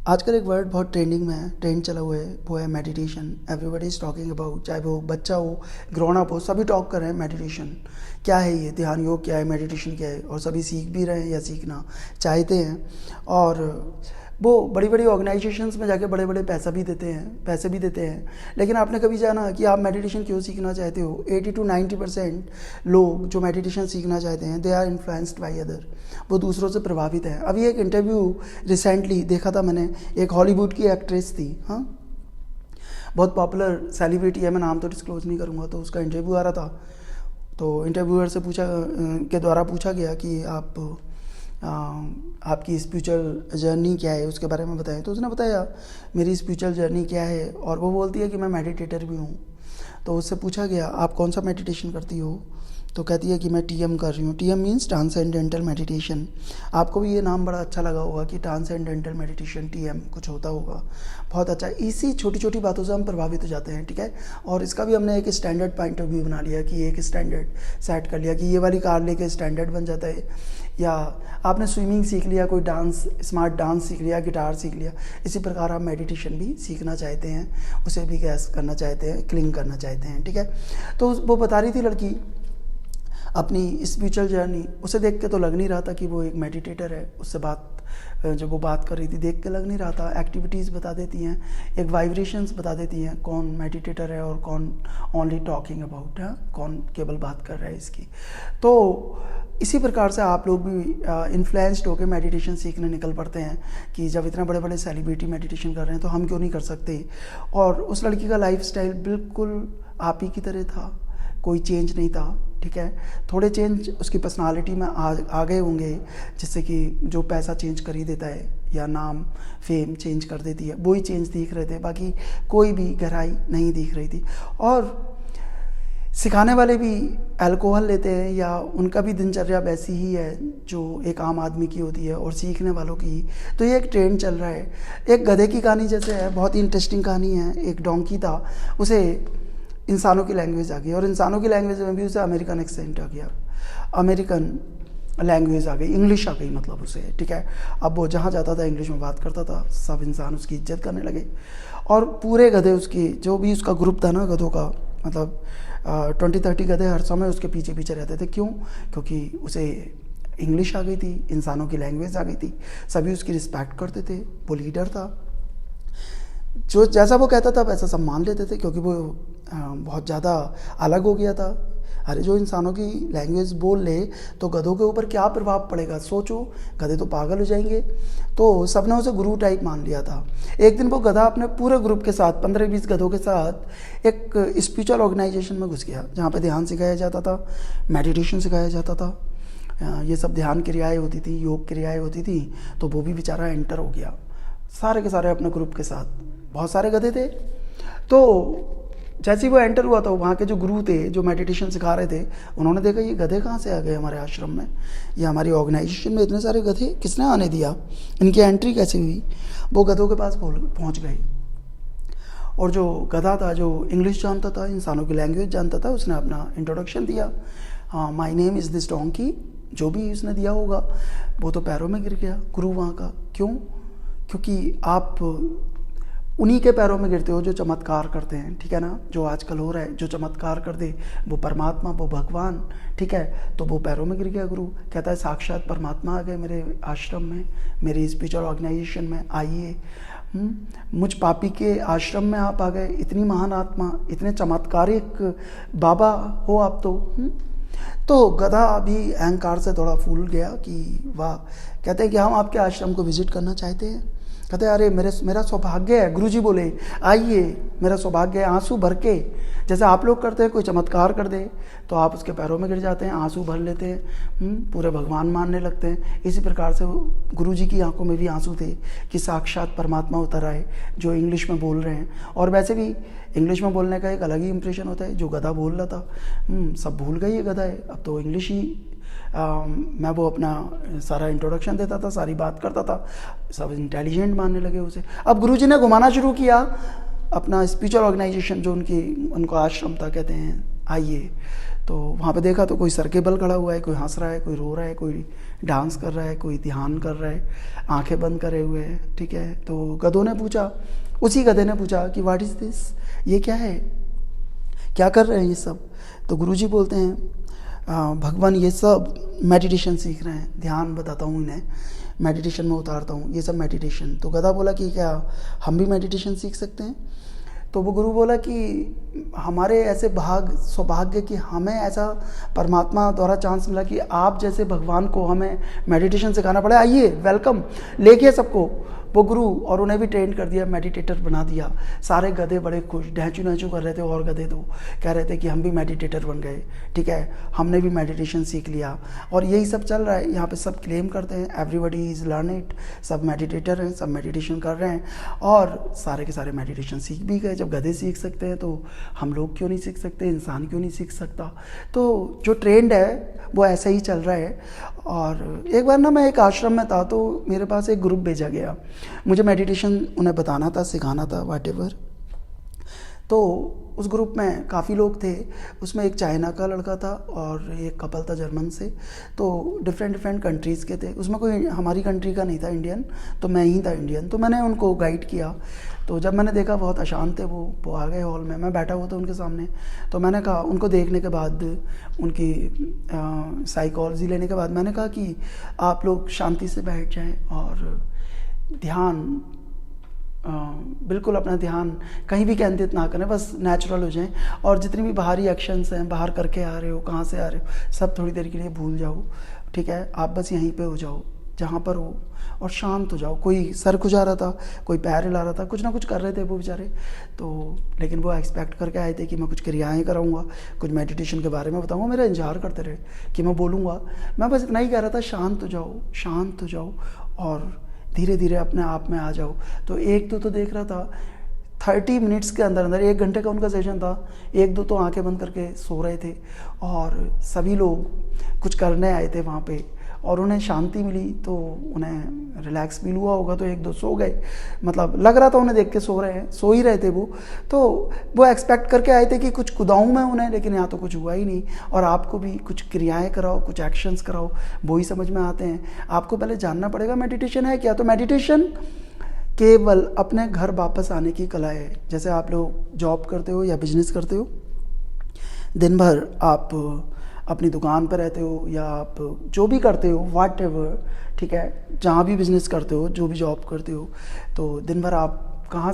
आजकल एक वर्ड बहुत ट्रेंडिंग में है, ट्रेंड चला हुआ है, वो है meditation. Everybody is talking about, चाहे वो बच्चा हो, ग्रोन अप हो, सभी टॉक कर रहे हैं मेडिटेशन क्या है, ये ध्यान योग क्या है, मेडिटेशन क्या है, और सभी सीख भी रहे हैं या सीखना चाहते हैं। और वो बड़ी बड़ी ऑर्गेनाइजेशंस में जाके बड़े बड़े पैसे भी देते हैं। लेकिन आपने कभी जाना कि आप मेडिटेशन क्यों सीखना चाहते हो? 80 to 90% लोग जो मेडिटेशन सीखना चाहते हैं, they are influenced by other, वो दूसरों से प्रभावित हैं। अभी एक इंटरव्यू रिसेंटली देखा था मैंने, एक हॉलीवुड की एक्ट्रेस थी, हाँ, बहुत पॉपुलर सेलिब्रिटी है, मैं नाम तो डिस्क्लोज नहीं करूँगा। तो उसका इंटरव्यू आ रहा था, तो इंटरव्यूअर से के द्वारा पूछा गया कि आपकी स्पिरिचुअल जर्नी क्या है, उसके बारे में बताएं। तो उसने बताया मेरी स्पिरिचुअल जर्नी क्या है, और वो बोलती है कि मैं मेडिटेटर भी हूँ। तो उससे पूछा गया आप कौन सा मेडिटेशन करती हो, तो कहती है कि मैं टीएम कर रही हूँ। TM means transcendental meditation. आपको भी ये नाम बड़ा अच्छा लगा होगा कि ट्रांसेंडेंटल मेडिटेशन, टीएम कुछ होता होगा, बहुत अच्छा। इसी छोटी छोटी बातों से हम प्रभावित हो जाते हैं, ठीक है। और इसका भी हमने एक स्टैंडर्ड पॉइंट ऑफ व्यू बना लिया कि एक स्टैंडर्ड सेट कर लिया कि ये वाली कार लेके स्टैंडर्ड बन जाता है। या आपने स्विमिंग सीख लिया, कोई डांस, स्मार्ट डांस सीख लिया, गिटार सीख लिया। इसी प्रकार आप मेडिटेशन भी सीखना चाहते हैं, उसे भी कैस करना चाहते हैं, क्लिंग करना चाहते हैं, ठीक है। तो वो बता रही थी लड़की अपनी स्पिरिचुअल जर्नी, उसे देख के तो लग नहीं रहा था कि वो एक मेडिटेटर है। उससे जब वो बात कर रही थी, देख के लग नहीं रहा था। एक्टिविटीज़ बता देती हैं, एक वाइब्रेशंस बता देती हैं कौन मेडिटेटर है और कौन ओनली टॉकिंग अबाउट है, कौन केवल बात कर रहा है इसकी। तो इसी प्रकार से आप लोग भी इन्फ्लुएंस्ड होकर मेडिटेशन सीखने निकल पड़ते हैं कि जब इतने बड़े बड़े सेलिब्रिटी मेडिटेशन कर रहे हैं तो हम क्यों नहीं कर सकते। और उस लड़की का लाइफस्टाइल बिल्कुल आप ही की तरह था, कोई चेंज नहीं था, ठीक है। थोड़े चेंज उसकी पर्सनालिटी में आ गए होंगे, जिससे कि जो पैसा चेंज कर ही देता है या नाम फेम चेंज कर देती है, वही चेंज दिख रहे थे, बाकी कोई भी गहराई नहीं दिख रही थी। और सिखाने वाले भी अल्कोहल लेते हैं या उनका भी दिनचर्या वैसी ही है जो एक आम आदमी की होती है, और सीखने वालों की। तो ये एक ट्रेंड चल रहा है। एक गधे की कहानी जैसे है, बहुत ही इंटरेस्टिंग कहानी है। एक डोंकी था, उसे इंसानों की लैंग्वेज आ गई, और इंसानों की लैंग्वेज में भी उसे अमेरिकन एक्सेंट आ गया, अमेरिकन लैंग्वेज आ गई, इंग्लिश आ गई मतलब उसे, ठीक है। अब वो जहाँ जाता था इंग्लिश में बात करता था, सब इंसान उसकी इज्जत करने लगे। और पूरे गधे उसकी, जो भी उसका ग्रुप था ना गधों का, मतलब 20-30 गधे हर समय उसके पीछे पीछे रहते थे। क्यों? क्योंकि उसे इंग्लिश आ गई थी, इंसानों की लैंग्वेज आ गई थी, सभी उसकी रिस्पेक्ट करते थे, वो लीडर था। जो जैसा वो कहता था वैसा सब मान लेते थे, क्योंकि वो बहुत ज़्यादा अलग हो गया था। अरे जो इंसानों की लैंग्वेज बोल ले तो गधों के ऊपर क्या प्रभाव पड़ेगा, सोचो, गधे तो पागल हो जाएंगे। तो सबने उसे गुरु टाइप मान लिया था। एक दिन वो गधा अपने पूरे ग्रुप के साथ, 15-20 गधों के साथ एक स्पिरिचुअल ऑर्गेनाइजेशन में घुस गया, जहाँ पे ध्यान सिखाया जाता था, मेडिटेशन सिखाया जाता था, ये सब ध्यान क्रियाएँ होती थी, योग क्रियाएँ होती थी। तो वो भी बेचारा एंटर हो गया सारे के सारे अपने ग्रुप के साथ, बहुत सारे गधे थे। तो जैसे ही वो एंटर हुआ तो वहाँ के जो गुरु थे, जो मेडिटेशन सिखा रहे थे, उन्होंने देखा ये गधे कहाँ से आ गए हमारे आश्रम में, ये हमारी ऑर्गेनाइजेशन में इतने सारे गधे किसने आने दिया, इनकी एंट्री कैसे हुई। वो गधों के पास पहुँच गए, और जो गधा था, जो इंग्लिश जानता था, इंसानों की लैंग्वेज जानता था, उसने अपना इंट्रोडक्शन दिया, हाँ my name is this donkey, जो भी उसने दिया होगा। वो तो पैरों में गिर गया गुरु वहाँ का। क्यों? क्योंकि आप उन्हीं के पैरों में गिरते हो जो चमत्कार करते हैं, ठीक है ना। जो आजकल हो रहा है, जो चमत्कार कर दे वो परमात्मा, वो भगवान, ठीक है। तो वो पैरों में गिर गया गुरु, कहता है साक्षात परमात्मा आ गए मेरे आश्रम में, मेरी स्पिरिचुअल ऑर्गेनाइजेशन में, आइए, मुझ पापी के आश्रम में आप आ गए, इतनी महान आत्मा, इतने चमत्कारिक बाबा हो आप तो। तो गधा अभी अहंकार से थोड़ा फूल गया कि वाह, कहते हैं कि हम आपके आश्रम को विजिट करना चाहते हैं। कहते हैं अरे मेरा सौभाग्य है, गुरुजी बोले आइए, मेरा सौभाग्य है। आंसू भर के, जैसे आप लोग करते हैं, कोई चमत्कार कर दे तो आप उसके पैरों में गिर जाते हैं, आंसू भर लेते हैं, पूरे भगवान मानने लगते हैं। इसी प्रकार से गुरुजी की आंखों में भी आंसू थे कि साक्षात परमात्मा उतर आए जो इंग्लिश में बोल रहे हैं। और वैसे भी इंग्लिश में बोलने का एक अलग ही इंप्रेशन होता है। जो गधा बोल रहा था, सब भूल गए ये गधा है, अब तो इंग्लिश ही मैं वो अपना सारा इंट्रोडक्शन देता था, सारी बात करता था, सब इंटेलिजेंट मानने लगे उसे। अब गुरुजी ने घुमाना शुरू किया अपना स्पिरिचुअल ऑर्गेनाइजेशन, जो उनका आश्रम था, कहते हैं आइए। तो वहाँ पे देखा तो कोई सर के बल खड़ा हुआ है, कोई हंस रहा है, कोई रो रहा है, कोई डांस कर रहा है, कोई ध्यान कर रहा है, आंखें बंद करे हुए है, ठीक है। तो गधों ने पूछा, उसी गधे ने पूछा कि व्हाट इज़ दिस, ये क्या है, क्या कर रहे हैं ये सब। तो गुरुजी बोलते हैं भगवान ये सब मेडिटेशन सीख रहे हैं, ध्यान बताता हूँ इन्हें, मेडिटेशन में उतारता हूँ, ये सब मेडिटेशन। तो गधा बोला कि क्या हम भी मेडिटेशन सीख सकते हैं। तो वो गुरु बोला कि हमारे ऐसे सौभाग्य कि हमें ऐसा परमात्मा द्वारा चांस मिला कि आप जैसे भगवान को हमें मेडिटेशन सिखाना पड़ा, आइए वेलकम, लेके सबको वो गुरु, और उन्हें भी ट्रेन कर दिया, मेडिटेटर बना दिया। सारे गधे बड़े खुश ढहचू नहचू कर रहे थे, और गधे तो कह रहे थे कि हम भी मेडिटेटर बन गए, ठीक है, हमने भी मेडिटेशन सीख लिया। और यही सब चल रहा है यहाँ पे, सब क्लेम करते हैं एवरीबडी इज़ लर्न इट, सब मेडिटेटर हैं, सब मेडिटेशन कर रहे हैं, और सारे के सारे मेडिटेशन सीख भी गए। जब गधे सीख सकते हैं तो हम लोग क्यों नहीं सीख सकते, इंसान क्यों नहीं सीख सकता। तो जो ट्रेंड है वो ऐसे ही चल रहा है। और एक बार ना मैं एक आश्रम में था, तो मेरे पास एक ग्रुप भेजा गया, मुझे मेडिटेशन उन्हें बताना था, सिखाना था, व्हाटएवर। तो उस ग्रुप में काफ़ी लोग थे, उसमें एक चाइना का लड़का था और एक कपल था जर्मन से, तो डिफरेंट कंट्रीज़ के थे। उसमें कोई हमारी कंट्री का नहीं था, इंडियन, तो मैं ही था इंडियन। तो मैंने उनको गाइड किया। तो जब मैंने देखा बहुत अशांत थे वो आ गए हॉल में, मैं बैठा हुआ था उनके सामने। तो मैंने कहा, उनको देखने के बाद, उनकी साइकोलॉजी लेने के बाद मैंने कहा कि आप लोग शांति से बैठ जाएं और ध्यान, बिल्कुल अपना ध्यान कहीं भी केंद्रित ना करें, बस नेचुरल हो जाएं, और जितनी भी बाहरी एक्शंस हैं, बाहर करके आ रहे हो, कहाँ से आ रहे हो, सब थोड़ी देर के लिए भूल जाओ, ठीक है। आप बस यहीं पे हो जाओ जहाँ पर हो, और शांत हो जाओ। कोई सर खुजा रहा था, कोई पैर हिला रहा था, कुछ ना कुछ कर रहे थे वो बेचारे। तो लेकिन वो एक्सपेक्ट करके आए थे कि मैं कुछ क्रियाएँ कराऊंगा, कुछ मेडिटेशन के बारे में बताऊंगा, मेरा इंतजार करते रहे कि मैं बोलूँगा। मैं बस इतना ही कह रहा था, शांत हो जाओ, शांत हो जाओ, और धीरे धीरे अपने आप में आ जाओ। तो एक तो देख रहा था 30 मिनट्स के अंदर अंदर, 1 घंटे का उनका सेशन था, 1-2 तो आंखें बंद करके सो रहे थे, और सभी लोग कुछ करने आए थे वहाँ पे, और उन्हें शांति मिली तो उन्हें रिलैक्स फील हुआ होगा, तो 1-2 सो गए। मतलब लग रहा था उन्हें देख के सो रहे हैं, सो ही रहे थे वो। तो वो एक्सपेक्ट करके आए थे कि कुछ कुदाऊँ मैं उन्हें, लेकिन यहाँ तो कुछ हुआ ही नहीं। और आपको भी कुछ क्रियाएं कराओ, कुछ एक्शंस कराओ, वो ही समझ में आते हैं। आपको पहले जानना पड़ेगा मेडिटेशन है क्या। तो मेडिटेशन केवल अपने घर वापस आने की कला है। जैसे आप लोग जॉब करते हो या बिजनेस करते हो, दिन भर आप अपनी दुकान पर रहते हो, या आप जो भी करते हो, व्हाटएवर, ठीक है, जहाँ भी बिजनेस करते हो, जो भी जॉब करते हो, तो दिन भर आप कहाँ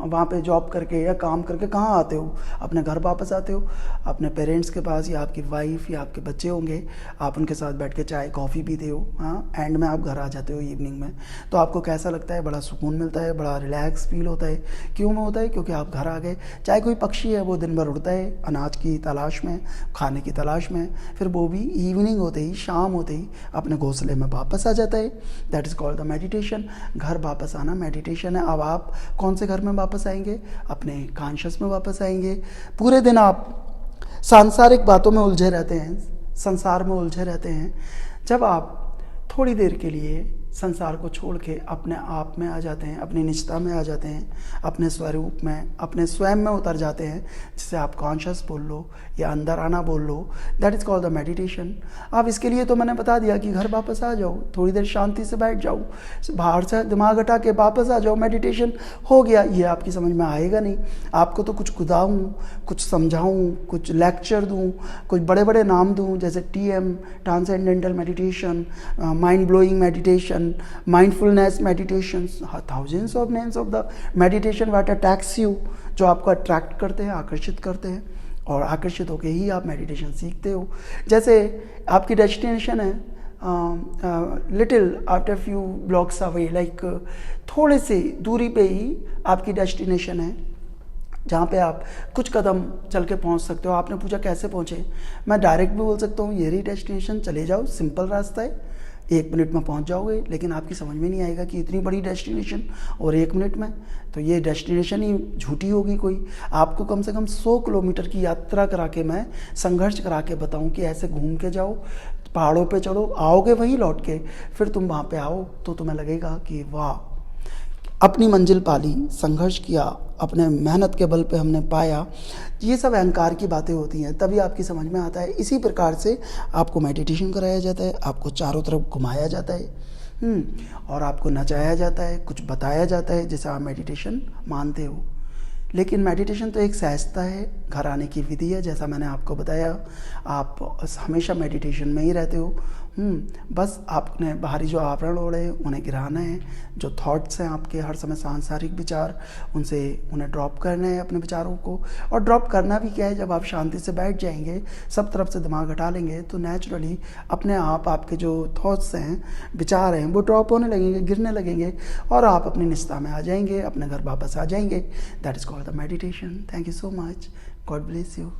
वहाँ पे जॉब करके या काम करके कहाँ आते हो, अपने घर वापस आते हो, अपने पेरेंट्स के पास, या आपकी वाइफ या आपके बच्चे होंगे, आप उनके साथ बैठ के चाय कॉफ़ी पीते हो, हाँ, एंड में आप घर आ जाते हो इवनिंग में। तो आपको कैसा लगता है, बड़ा सुकून मिलता है, बड़ा रिलैक्स फील होता है। क्यों में होता है, क्योंकि आप घर आ गए। चाहे कोई पक्षी है, वो दिन भर उड़ता है अनाज की तलाश में, खाने की तलाश में, फिर वो भी इवनिंग होते ही, शाम होते ही अपने घोंसले में वापस आ जाता है। That is called the meditation. घर वापस आना मेडिटेशन है। अब आप कौन से घर में वापस आएंगे, अपने कॉन्शियस में वापस आएंगे। पूरे दिन आप सांसारिक बातों में उलझे रहते हैं, संसार में उलझे रहते हैं। जब आप थोड़ी देर के लिए संसार को छोड़ के अपने आप में आ जाते हैं, अपनी निजता में आ जाते हैं, अपने स्वरूप में, अपने स्वयं में उतर जाते हैं, जिसे आप कॉन्शियस बोल लो या अंदर आना बोल लो, that is called the meditation. अब इसके लिए तो मैंने बता दिया कि घर वापस आ जाओ, थोड़ी देर शांति से बैठ जाओ, बाहर से दिमाग हटा के वापस आ जाओ, मेडिटेशन हो गया। ये आपकी समझ में आएगा नहीं, आपको तो कुछ कुदाऊँ, कुछ समझाऊँ, कुछ लेक्चर दूँ, कुछ बड़े बड़े नाम दूँ, जैसे TM, transcendental meditation, mind blowing meditation, mindfulness meditations, thousands of names of the meditation what attracts you, जो आपको अट्रैक्ट करते हैं, आकर्षित करते हैं, और आकर्षित होके ही आप मेडिटेशन सीखते हो। जैसे आपकी डेस्टिनेशन है little after few blocks away, like थोड़े से दूरी पे ही आपकी डेस्टिनेशन है, जहाँ पे आप कुछ कदम चल के पहुँच सकते हो। आपने पूछा कैसे पहुँचे, मैं डायरेक्ट भी बोल सकता हूँ, ये रही डेस्टिनेशन, चले जाओ, सिंपल रास्ता है, 1 मिनट में पहुंच जाओगे। लेकिन आपकी समझ में नहीं आएगा कि इतनी बड़ी डेस्टिनेशन और 1 मिनट में, तो ये डेस्टिनेशन ही झूठी होगी कोई। आपको कम से कम 100 किलोमीटर की यात्रा करा के, मैं संघर्ष करा के बताऊं कि ऐसे घूम के जाओ, पहाड़ों पे चढ़ो, आओगे वहीं लौट के, फिर तुम वहाँ पे आओ तो तुम्हें लगेगा कि वाह, अपनी मंजिल पाली, संघर्ष किया, अपने मेहनत के बल पे हमने पाया। ये सब अहंकार की बातें होती हैं, तभी आपकी समझ में आता है। इसी प्रकार से आपको मेडिटेशन कराया जाता है, आपको चारों तरफ घुमाया जाता है, और आपको नचाया जाता है, कुछ बताया जाता है जैसे आप मेडिटेशन मानते हो। लेकिन मेडिटेशन तो एक सहजता है, घर आने की विधि है। जैसा मैंने आपको बताया, आप हमेशा मेडिटेशन में ही रहते हो। बस आपने बाहरी जो आवरण ओढ़े हैं उन्हें गिराना है। जो थॉट्स हैं आपके हर समय सांसारिक विचार, उन्हें ड्रॉप करना है अपने विचारों को। और ड्रॉप करना भी क्या है, जब आप शांति से बैठ जाएंगे, सब तरफ से दिमाग हटा लेंगे, तो नेचुरली अपने आप आपके जो थॉट्स हैं, विचार हैं, वो ड्रॉप होने लगेंगे, गिरने लगेंगे, और आप अपनी निस्ता में आ जाएंगे, अपने घर वापस आ जाएंगे। That is called the meditation. Thank you so much. God bless you.